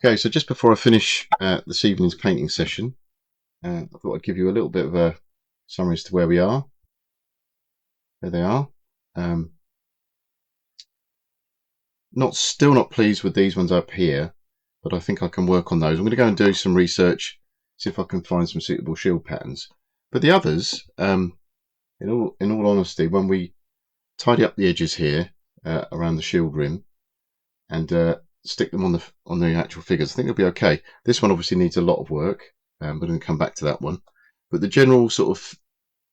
Okay, so just before I finish this evening's painting session, I thought I'd give you a little bit of a summary as to where we are. There they are. Still not pleased with these ones up here, but I think I can work on those. I'm going to go and do some research, see if I can find some suitable shield patterns. But the others, in all honesty, when we tidy up the edges here around the shield rim and stick them on the actual figures, I think it'll be okay. This one obviously needs a lot of work, but I'm going to come back to that one. But the general sort of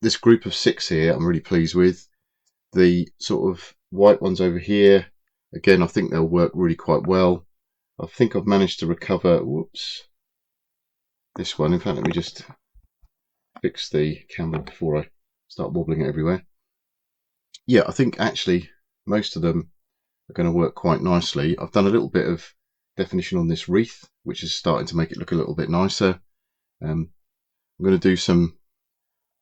this group of 6 here, I'm really pleased with. The sort of white ones over here, again, I think they'll work really quite well. I think I've managed to recover, this one. In fact, let me just fix the camera before I start wobbling it everywhere. Yeah, I think actually most of them are going to work quite nicely. I've done a little bit of definition on this wreath, which is starting to make it look a little bit nicer. I'm going to do some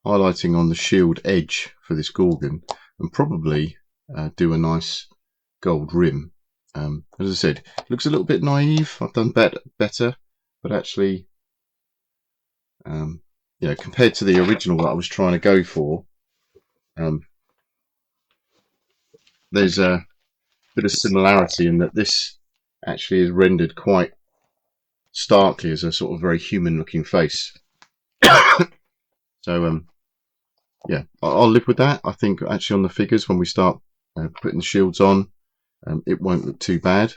highlighting on the shield edge for this Gorgon and probably do a nice gold rim. As I said, it looks a little bit naive. I've done better, but actually, compared to the original that I was trying to go for, there's a bit of similarity in that this actually is rendered quite starkly as a sort of very human-looking face. So, yeah, I'll live with that. I think actually on the figures when we start putting the shields on, it won't look too bad.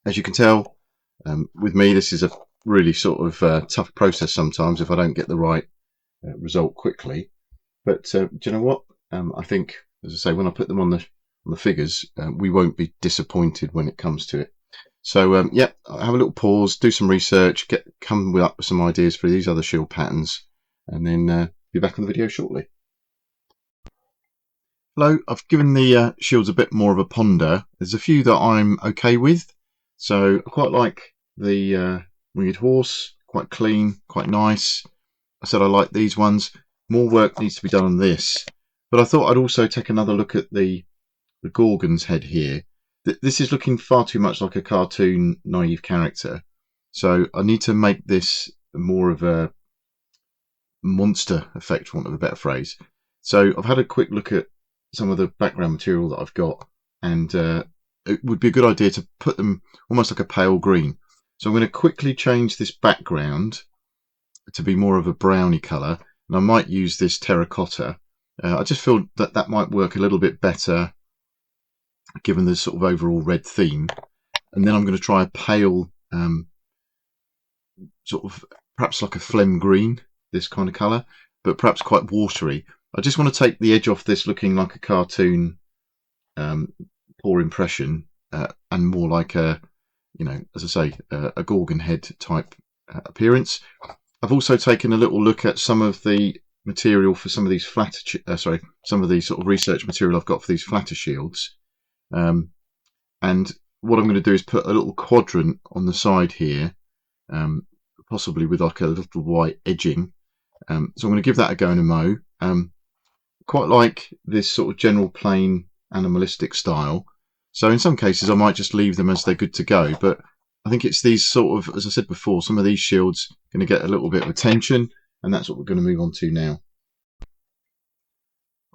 As you can tell, with me, this is a really sort of tough process sometimes if I don't get the right result quickly. But do you know what? I think, as I say, when I put them on the figures, we won't be disappointed when it comes to it. So yeah, I'll have a little pause, do some research, come up with some ideas for these other shield patterns, and then be back on the video shortly. Hello, I've given the shields a bit more of a ponder. There's a few that I'm okay with. So I quite like the winged horse, quite clean, quite nice. I said I like these ones. More work needs to be done on this. But I thought I'd also take another look at the Gorgon's head here. This is looking far too much like a cartoon naive character. So I need to make this more of a monster effect, for want of a better phrase. So I've had a quick look at some of the background material that I've got, and it would be a good idea to put them almost like a pale green. So I'm going to quickly change this background to be more of a browny colour, and I might use this terracotta. I just feel that that might work a little bit better given the sort of overall red theme. And then I'm going to try a pale sort of perhaps like a phlegm green, this kind of colour, but perhaps quite watery. I just want to take the edge off this looking like a cartoon poor impression and more like a, as I say, a Gorgon head type appearance. I've also taken a little look at some of the material for some of these some of the sort of research material I've got for these flatter shields. And what I'm going to do is put a little quadrant on the side here, possibly with like a little white edging. So I'm going to give that a go in a mo. Quite like this sort of general plain animalistic style. So in some cases I might just leave them as they're good to go, but I think it's these sort of, as I said before, some of these shields are going to get a little bit of attention, and that's what we're going to move on to now.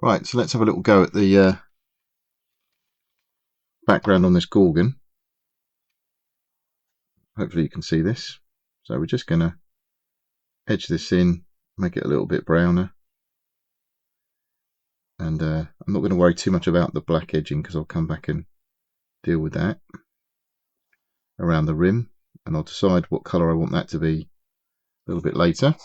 Right, so let's have a little go at the background on this Gorgon. Hopefully you can see this. So we're just going to edge this in, make it a little bit browner. And I'm not going to worry too much about the black edging because I'll come back and deal with that around the rim, and I'll decide what colour I want that to be a little bit later.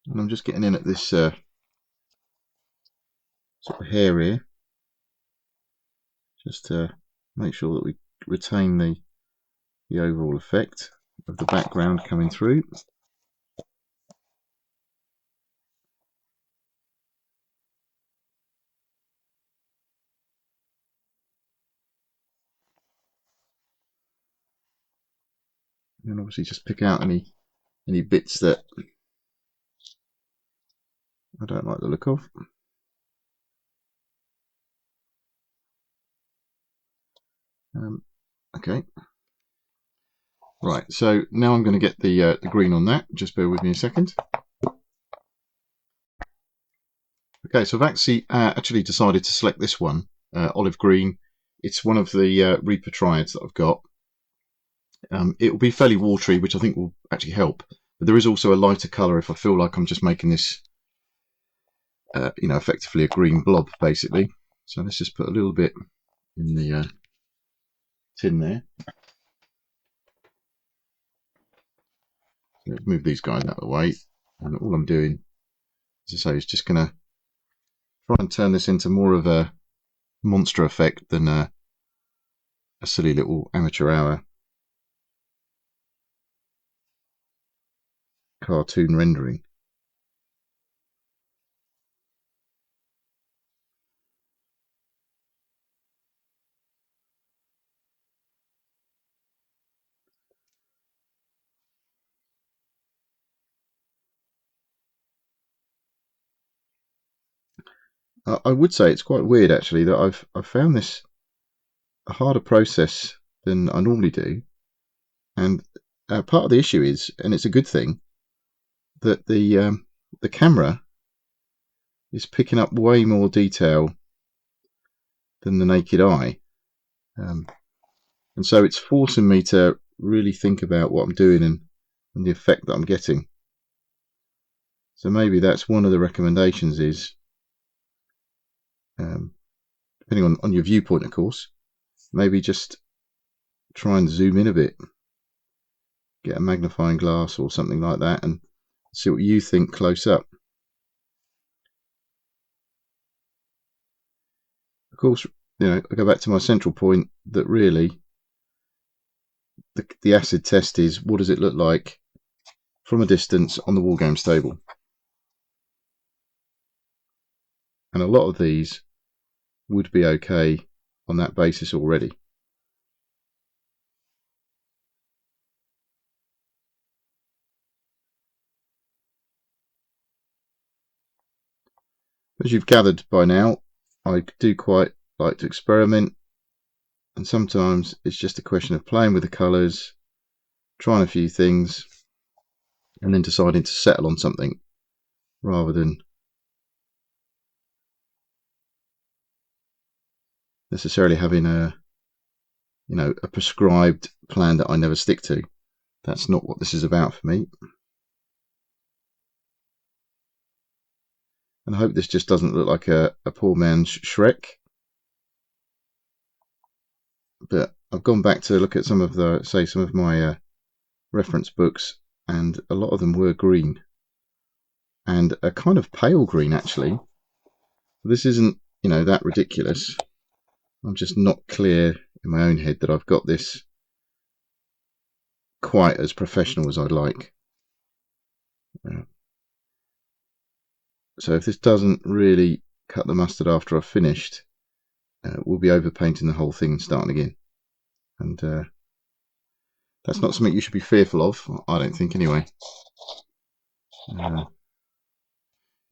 And I'm just getting in at this sort of hair here, just to make sure that we retain the overall effect. of the background coming through. And obviously just pick out any bits that I don't like the look of. Okay. Right, so now I'm going to get the green on that. Just bear with me a second. Okay, so I've actually decided to select this one, olive green. It's one of the Reaper Triads that I've got. It will be fairly watery, which I think will actually help. But there is also a lighter colour if I feel like I'm just making this, effectively a green blob, basically. So let's just put a little bit in the tin there. So let's move these guys out of the way. And all I'm doing, as I say, is just going to try and turn this into more of a monster effect than a silly little amateur hour cartoon rendering. I would say it's quite weird actually that I've found this a harder process than I normally do, and part of the issue is, and it's a good thing, that the camera is picking up way more detail than the naked eye, and so it's forcing me to really think about what I'm doing and the effect that I'm getting. So maybe that's one of the recommendations is, depending on your viewpoint, of course, maybe just try and zoom in a bit, get a magnifying glass or something like that, and see what you think close up. Of course, I go back to my central point that really the acid test is, what does it look like from a distance on the Wargames table? And a lot of these would be okay on that basis already. As you've gathered by now, I do quite like to experiment, and sometimes it's just a question of playing with the colours, trying a few things, and then deciding to settle on something rather than necessarily having a prescribed plan that I never stick to. That's not what this is about for me. And I hope this just doesn't look like a poor man's Shrek. But I've gone back to look at some of my reference books, and a lot of them were green, and a kind of pale green actually. This isn't that ridiculous. I'm just not clear in my own head that I've got this quite as professional as I'd like. So if this doesn't really cut the mustard after I've finished, we'll be overpainting the whole thing and starting again. And that's not something you should be fearful of, I don't think anyway. Yeah,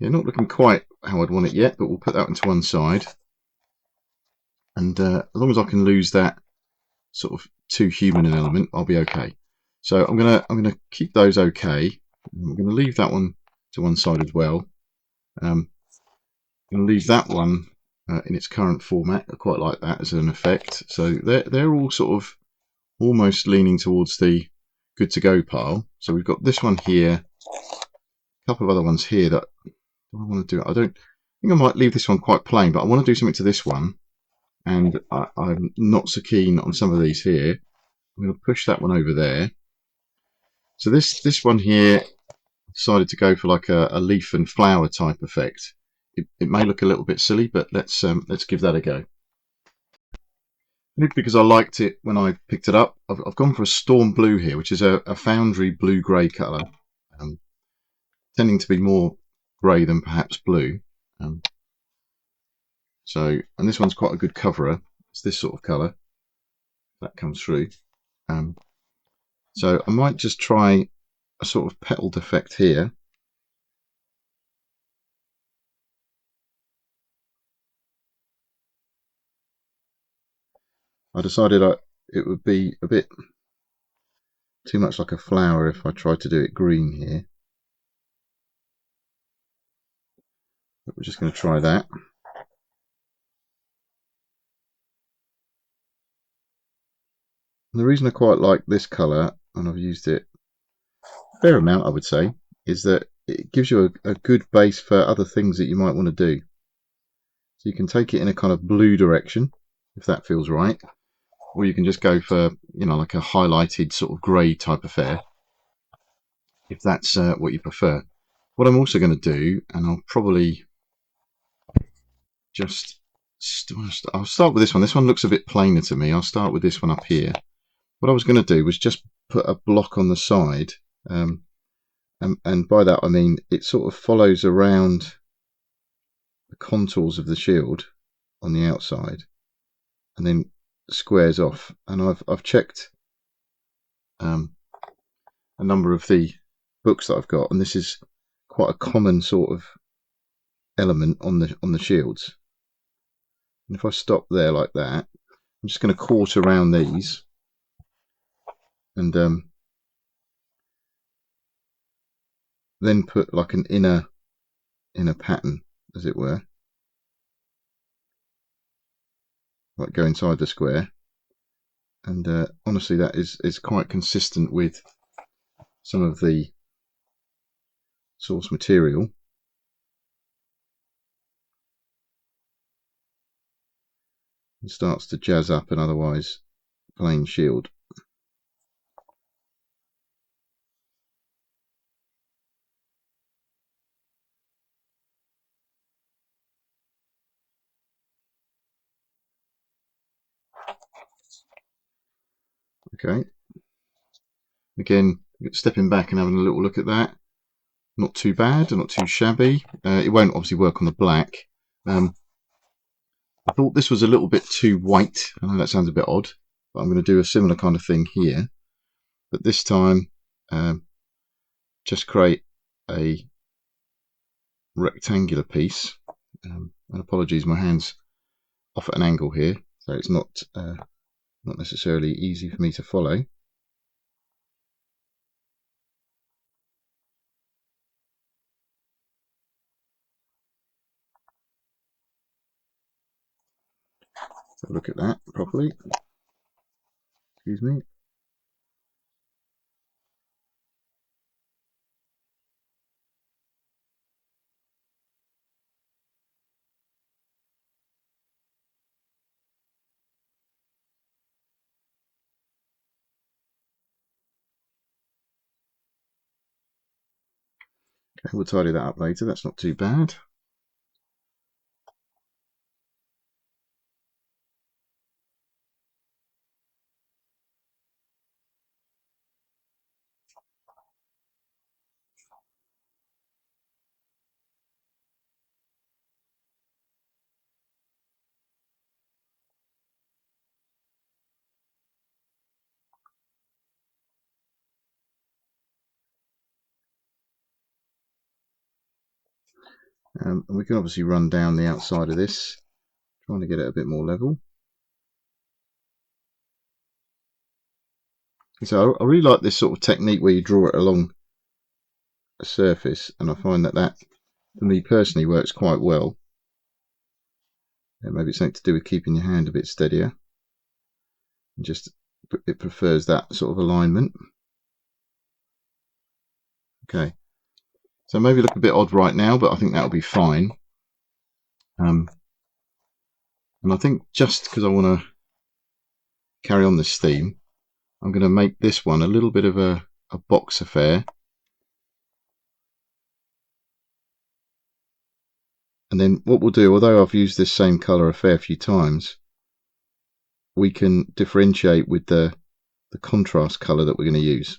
not looking quite how I'd want it yet, but we'll put that into one side. And as long as I can lose that sort of too human an element, I'll be okay. So I'm gonna keep those okay. I'm gonna leave that one to one side as well. I'm gonna leave that one in its current format. I quite like that as an effect. So they're all sort of almost leaning towards the good to go pile. So we've got this one here, a couple of other ones here that I want to do. I think I might leave this one quite plain, but I want to do something to this one, and I'm not so keen on some of these here. I'm going to push that one over there. So this one here decided to go for like a leaf and flower type effect. It may look a little bit silly, but let's give that a go. Maybe because I liked it when I picked it up. I've gone for a Storm Blue here, which is a Foundry blue-grey colour, tending to be more grey than perhaps blue. And this one's quite a good coverer. It's this sort of colour that comes through. So I might just try a sort of petaled effect here. I decided it would be a bit too much like a flower if I tried to do it green here. But we're just going to try that. And the reason I quite like this colour, and I've used it a fair amount I would say, is that it gives you a good base for other things that you might want to do. So you can take it in a kind of blue direction, if that feels right. Or you can just go for, like a highlighted sort of grey type affair, if that's what you prefer. What I'm also going to do, and I'll probably just I'll start with this one. This one looks a bit plainer to me. I'll start with this one up here. What I was going to do was just put a block on the side, and by that I mean it sort of follows around the contours of the shield on the outside, and then squares off. And I've checked a number of the books that I've got, and this is quite a common sort of element on the shields. And if I stop there like that, I'm just going to quarter around these, and then put like an inner pattern, as it were, like go inside the square. And honestly, that is quite consistent with some of the source material. It starts to jazz up an otherwise plain shield. Okay. Again, stepping back and having a little look at that. Not too bad, not too shabby. It won't obviously work on the black. I thought this was a little bit too white. I know that sounds a bit odd, but I'm going to do a similar kind of thing here. But this time, just create a rectangular piece. And apologies, my hand's off at an angle here, so it's not necessarily easy for me to follow. So look at that properly. Excuse me. Okay, we'll tidy that up later. That's not too bad. And we can obviously run down the outside of this, trying to get it a bit more level. So I really like this sort of technique where you draw it along a surface, and I find that for me personally works quite well. Maybe it's something to do with keeping your hand a bit steadier. It prefers that sort of alignment. Okay, so maybe look a bit odd right now, but I think that'll be fine. And I think just because I want to carry on this theme, I'm going to make this one a little bit of a box affair. And then what we'll do, although I've used this same colour a fair few times, we can differentiate with the contrast colour that we're going to use.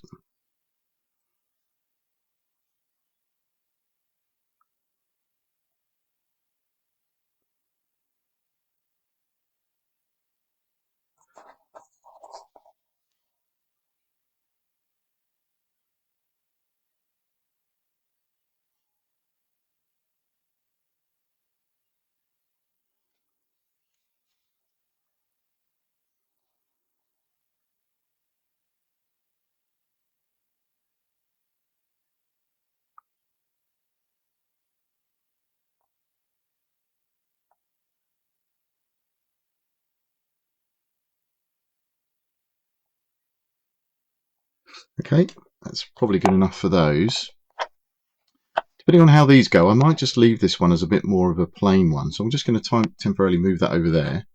Okay, that's probably good enough for those. Depending on how these go, I might just leave this one as a bit more of a plain one. So I'm just going to temporarily move that over there.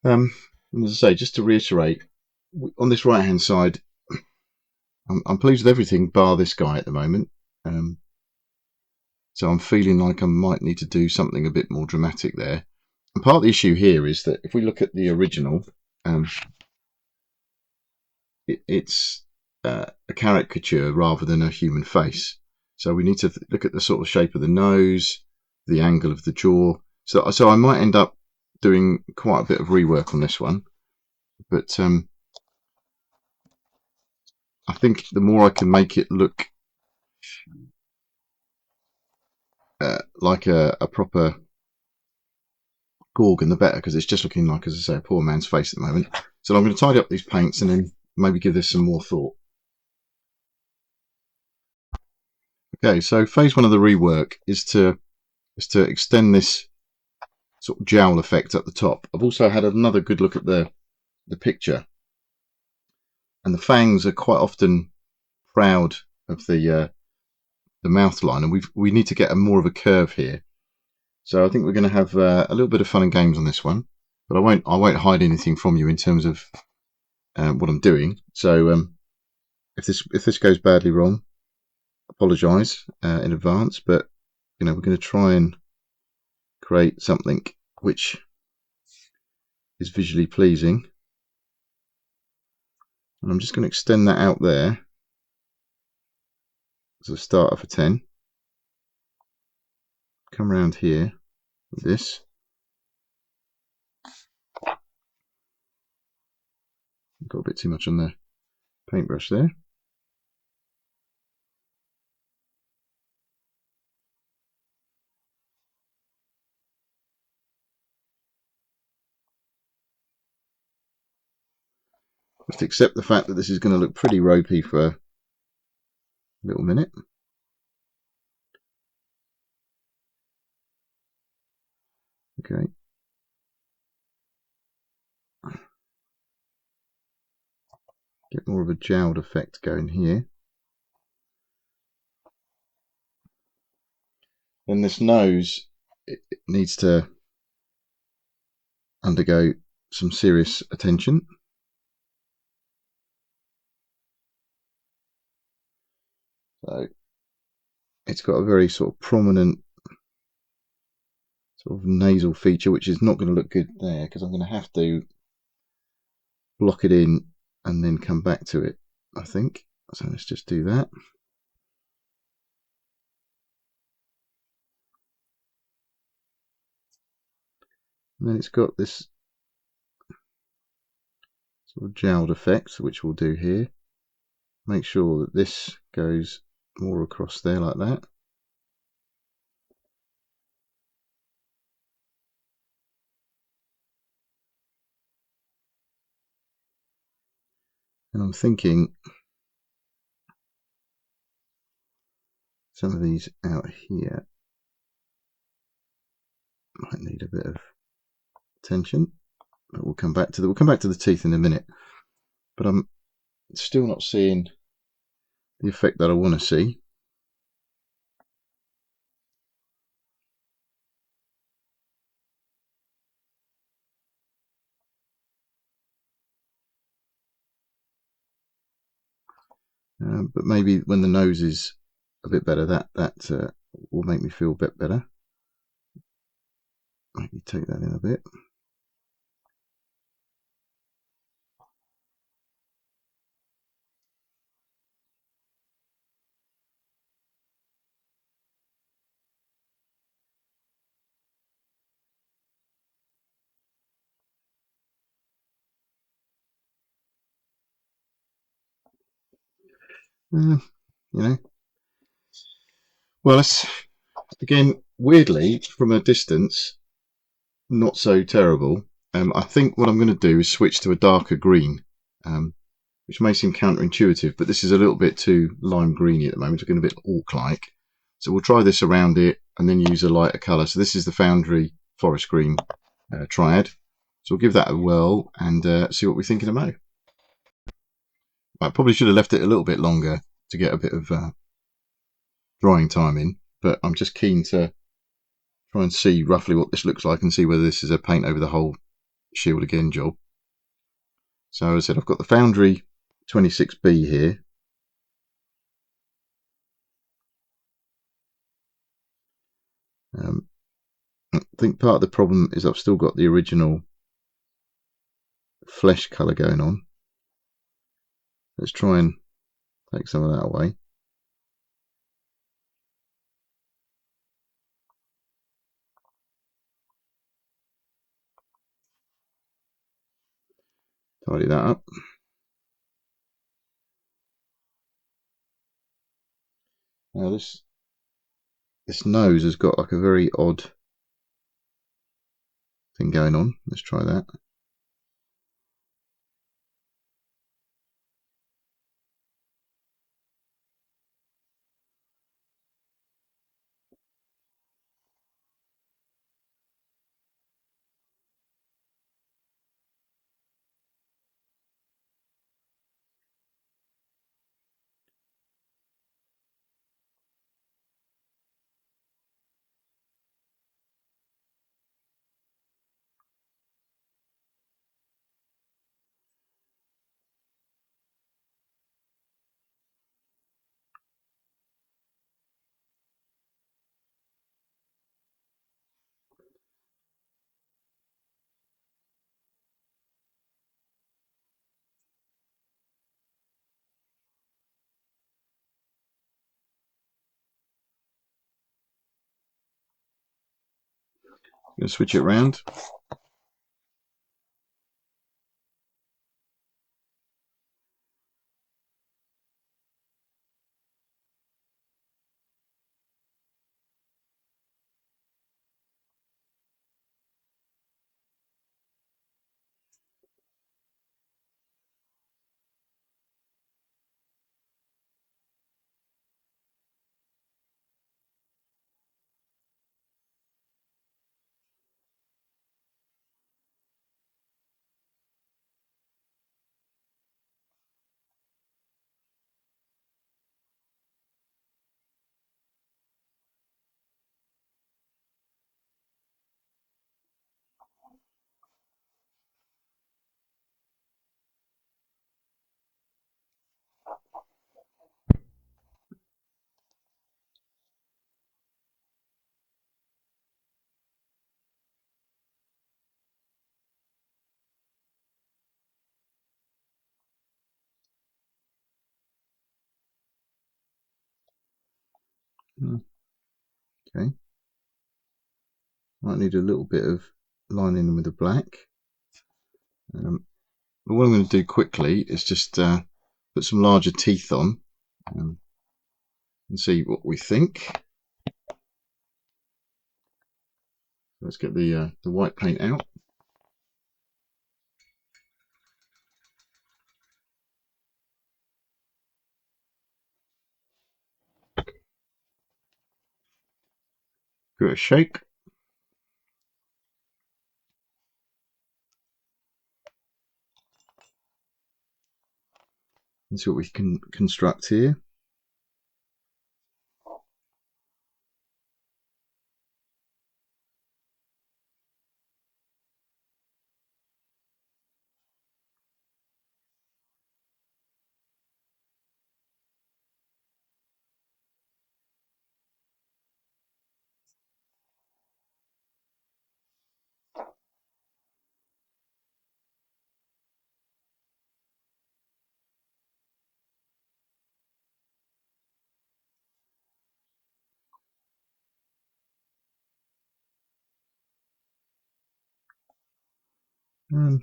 And as I say, just to reiterate, on this right hand side, I'm pleased with everything bar this guy at the moment. So I'm feeling like I might need to do something a bit more dramatic there. And part of the issue here is that if we look at the original, it's a caricature rather than a human face. So we need to look at the sort of shape of the nose, the angle of the jaw. So I might end up doing quite a bit of rework on this one. But I think the more I can make it look like a proper Gorgon, the better, because it's just looking like, as I say, a poor man's face at the moment. So I'm going to tidy up these paints and then maybe give this some more thought. Okay, so phase one of the rework is to extend this sort of jowl effect at the top. I've also had another good look at the picture, and the fangs are quite often proud of the mouth line, and we need to get more of a curve here. So I think we're going to have a little bit of fun and games on this one, but I won't hide anything from you in terms of what I'm doing. So if this goes badly wrong, apologise in advance. But we're going to try and create something which is visually pleasing, and I'm just going to extend that out there as a starter for 10. Come around here with this. Got a bit too much on the paintbrush there. Just accept the fact that this is going to look pretty ropey for a little minute. Okay. Get more of a jowled effect going here. Then this nose, it needs to undergo some serious attention. So it's got a very sort of prominent sort of nasal feature, which is not going to look good there because I'm going to have to block it in and then come back to it, I think. So let's just do that. And then it's got this sort of jowled effect, which we'll do here. Make sure that this goes more across there like that. And I'm thinking some of these out here might need a bit of attention, but we'll come back to the teeth in a minute. But I'm still not seeing the effect that I want to see. But maybe when the nose is a bit better, that will make me feel a bit better. Maybe take that in a bit. you know. Well, it's, again, weirdly, from a distance, not so terrible. I think what I'm going to do is switch to a darker green, which may seem counterintuitive, but this is a little bit too lime greeny at the moment. It's getting a bit orc-like. So we'll try this around it and then use a lighter colour. So this is the Foundry Forest Green Triad. So we'll give that a whirl and see what we think in a mo. I probably should have left it a little bit longer to get a bit of drying time in, but I'm just keen to try and see roughly what this looks like and see whether this is a paint over the whole shield again job. So as I said, I've got the Foundry 26B here. I think part of the problem is I've still got the original flesh colour going on. Let's try and take some of that away. Tidy that up. Now this nose has got like a very odd thing going on. Let's try that. I'm going to switch it around. Okay. Might need a little bit of lining with the black. But what I'm going to do quickly is just put some larger teeth on and see what we think. Let's get the white paint out. Give it a shake. And see what we can construct here. And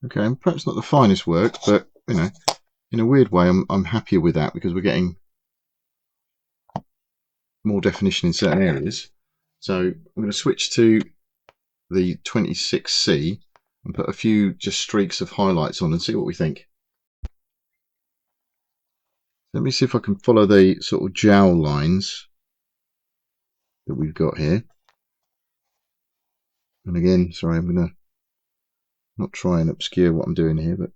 Okay, and perhaps not the finest work, but you know, in a weird way, I'm happier with that because we're getting more definition in certain areas. So I'm going to switch to the 26C and put a few just streaks of highlights on and see what we think. Let me see if I can follow the sort of jowl lines that we've got here. And again, sorry, I'm going to not try and obscure what I'm doing here, but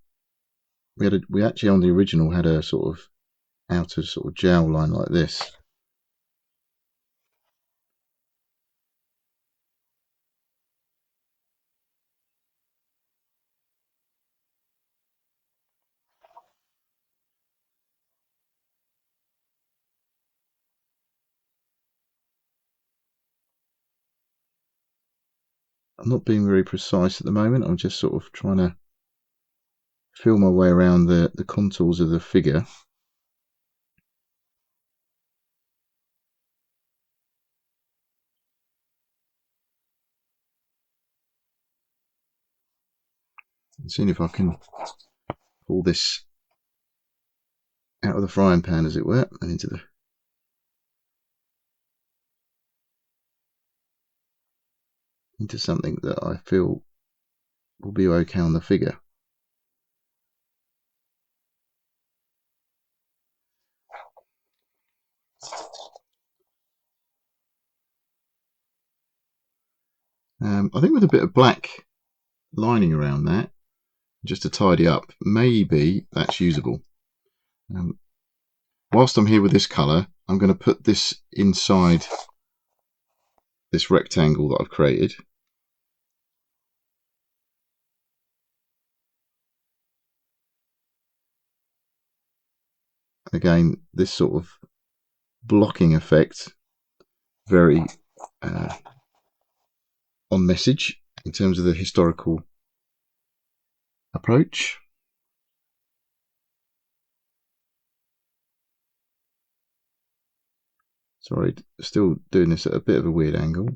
we actually on the original had a sort of outer sort of jowl line like this. I'm not being very precise at the moment. I'm just sort of trying to feel my way around the contours of the figure. And seeing if I can pull this out of the frying pan, as it were, and into something that I feel will be okay on the figure. I think with a bit of black lining around that, just to tidy up, maybe that's usable. Whilst I'm here with this colour, I'm going to put this inside this rectangle that I've created. Again, this sort of blocking effect, very on message in terms of the historical approach. Sorry, still doing this at a bit of a weird angle.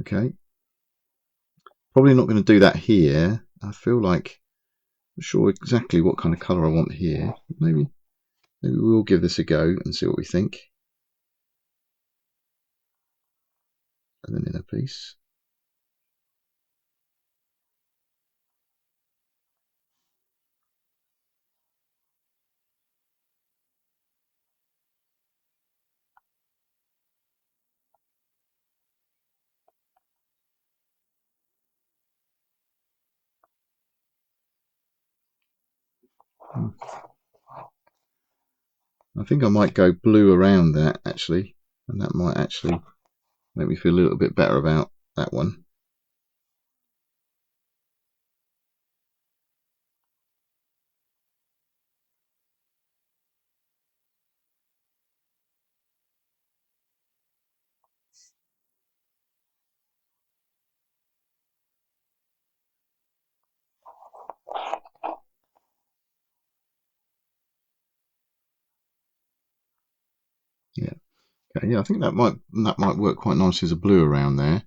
Okay, probably not going to do that here. I feel like I'm not sure exactly what kind of colour I want here. Maybe we'll give this a go and see what we think. And then inner piece. I think I might go blue around that actually, and that might actually make me feel a little bit better about that one. Yeah, okay, yeah, I think that might work quite nicely as a blue around there.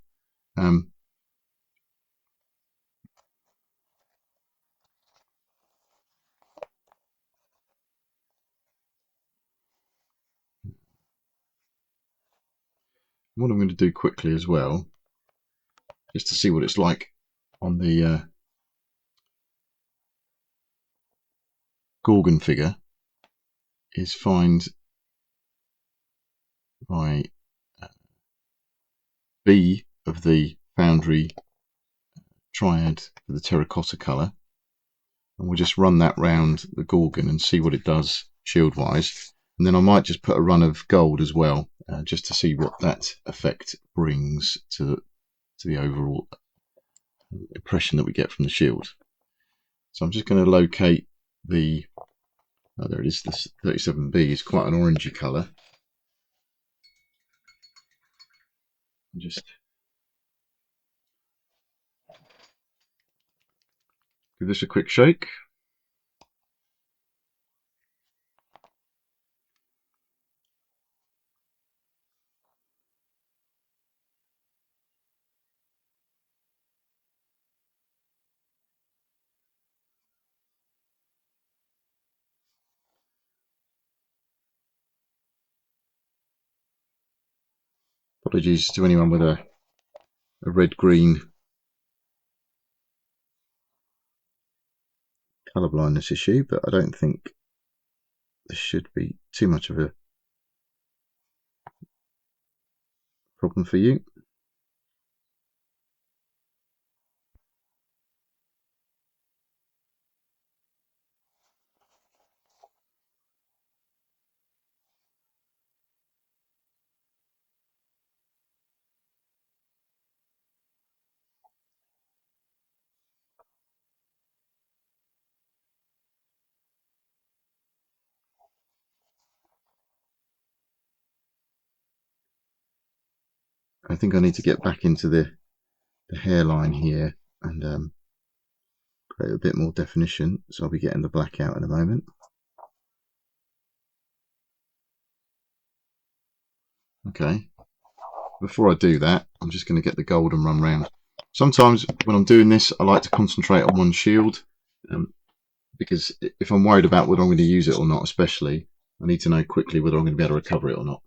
What I'm going to do quickly as well, just to see what it's like on the Gorgon figure, is find my B of the Foundry Triad for the terracotta colour, and we'll just run that round the Gorgon and see what it does shield wise. And then I might just put a run of gold as well, just to see what that effect brings to the overall impression that we get from the shield. So I'm just going to locate the, oh, there it is, this 37B is quite an orangey colour. Just give this a quick shake. Apologies to anyone with a red-green colour blindness issue, but I don't think this should be too much of a problem for you. I think I need to get back into the hairline here and create a bit more definition, so I'll be getting the black out in a moment. Okay, before I do that, I'm just going to get the gold and run round. Sometimes when I'm doing this, I like to concentrate on one shield, because if I'm worried about whether I'm going to use it or not, especially, I need to know quickly whether I'm going to be able to recover it or not.